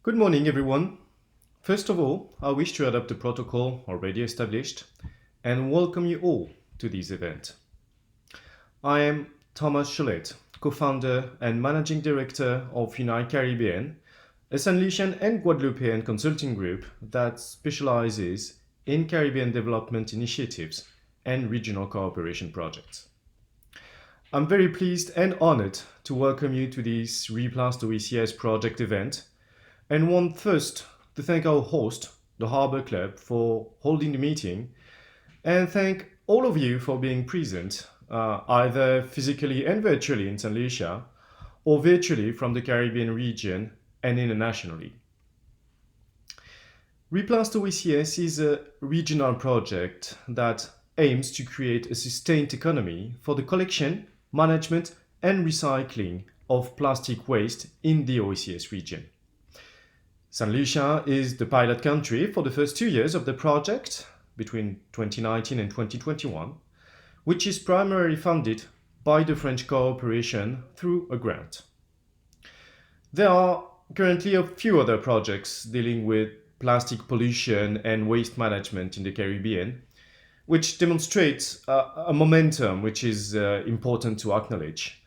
Good morning, everyone. First of all, I wish to adopt the protocol already established and welcome you all to this event. I am Thomas Chollet, co-founder and managing director of Unite Caribbean, a Saint Lucian and Guadeloupean consulting group that specializes in Caribbean development initiatives and regional cooperation projects. I'm very pleased and honored to welcome you to this RePLAST-OECS project event and want first to thank our host, the Harbour Club, for holding the meeting, and thank all of you for being present, either physically and virtually in Saint Lucia, or virtually from the Caribbean region and internationally. RePLAST-OECS is a regional project that aims to create a sustained economy for the collection, management, and recycling of plastic waste in the OECS region. Saint Lucia is the pilot country for the first 2 years of the project, between 2019 and 2021, which is primarily funded by the French cooperation through a grant. There are currently a few other projects dealing with plastic pollution and waste management in the Caribbean, which demonstrates a momentum which is important to acknowledge.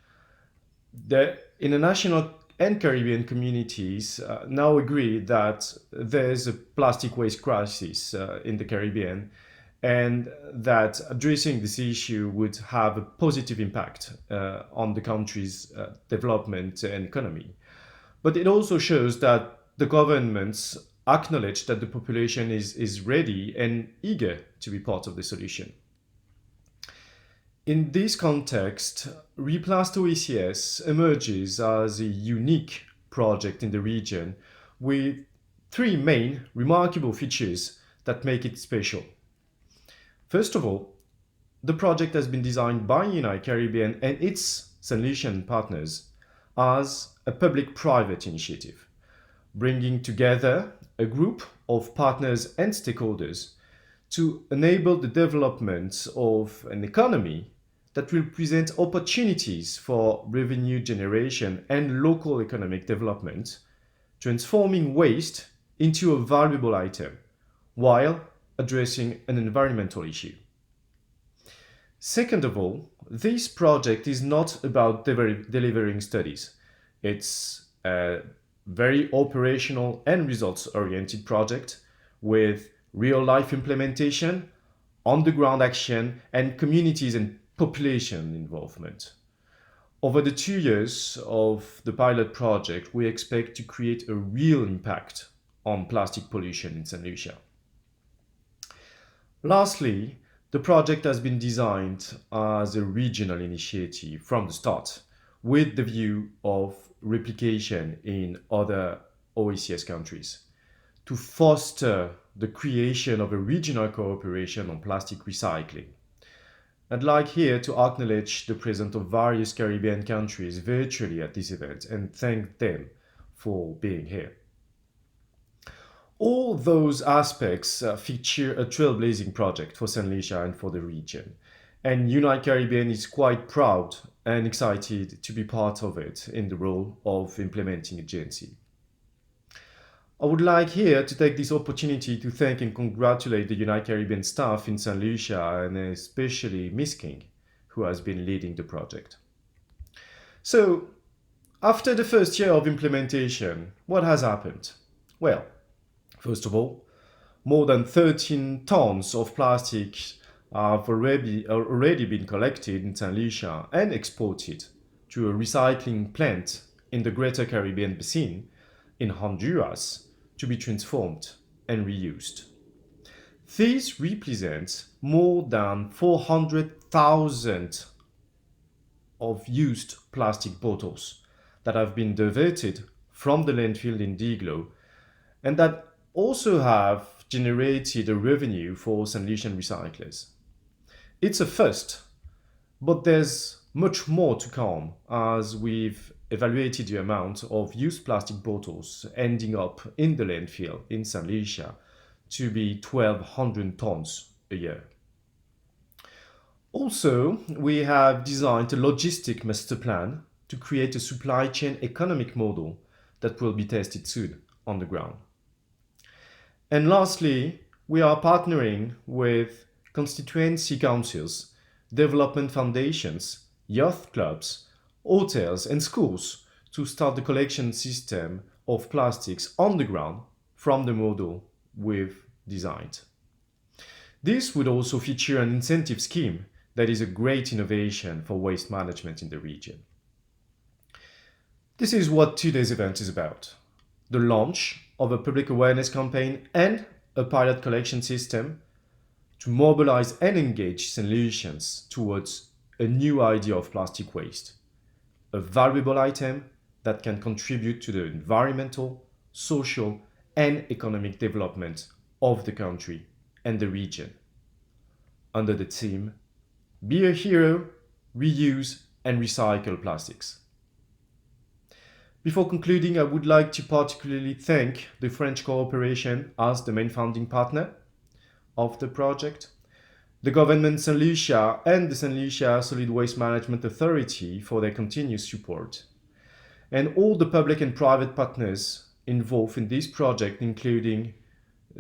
The international and Caribbean communities now agree that there's a plastic waste crisis in the Caribbean, and that addressing this issue would have a positive impact on the country's development and economy. But it also shows that the governments acknowledge that the population is ready and eager to be part of the solution. In this context, RePLAST-OECS emerges as a unique project in the region with three main remarkable features that make it special. First of all, the project has been designed by Unite Caribbean and its Saint Lucian partners as a public-private initiative, bringing together a group of partners and stakeholders to enable the development of an economy that will present opportunities for revenue generation and local economic development, transforming waste into a valuable item while addressing an environmental issue. Second of all, this project is not about delivering studies. It's a very operational and results-oriented project with real-life implementation, on-the-ground action, and communities and population involvement. Over the 2 years of the pilot project, we expect to create a real impact on plastic pollution in Saint Lucia. Lastly, the project has been designed as a regional initiative from the start, with the view of replication in other OECS countries to foster the creation of a regional cooperation on plastic recycling. I'd like here to acknowledge the presence of various Caribbean countries virtually at this event and thank them for being here. All those aspects feature a trailblazing project for Saint Lucia and for the region, and Unite Caribbean is quite proud and excited to be part of it in the role of implementing agency. I would like here to take this opportunity to thank and congratulate the Unite Caribbean staff in Saint Lucia and especially Miss King, who has been leading the project. So, after the first year of implementation, what has happened? Well, first of all, more than 13 tons of plastic have already been collected in Saint Lucia and exported to a recycling plant in the Greater Caribbean Basin in Honduras to be transformed and reused. This represents more than 400,000 of used plastic bottles that have been diverted from the landfill in Diglo and that also have generated a revenue for Saint Lucian recyclers. It's a first, but there's much more to come as we've evaluated the amount of used plastic bottles ending up in the landfill in Saint Lucia to be 1,200 tons a year. Also, we have designed a logistic master plan to create a supply chain economic model that will be tested soon on the ground. And lastly, we are partnering with constituency councils, development foundations, youth clubs, hotels, and schools to start the collection system of plastics on the ground from the model we've designed. This would also feature an incentive scheme that is a great innovation for waste management in the region. This is what today's event is about: the launch of a public awareness campaign and a pilot collection system to mobilize and engage Saint Lucians towards a new idea of plastic waste, a valuable item that can contribute to the environmental, social, and economic development of the country and the region. Under the theme, Be a Hero, Reuse and Recycle Plastics. Before concluding, I would like to particularly thank the French Corporation as the main founding partner of the project, the government Saint Lucia and the Saint Lucia Solid Waste Management Authority for their continuous support, and all the public and private partners involved in this project, including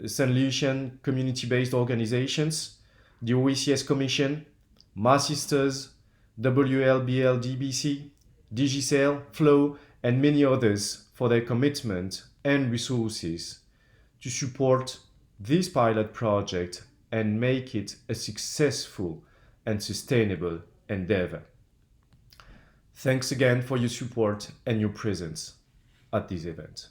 Saint Lucian community-based organizations, the OECS Commission, My Sisters, WLBL DBC, Digicel, Flow, and many others for their commitment and resources to support this pilot project and make it a successful and sustainable endeavor. Thanks again for your support and your presence at this event.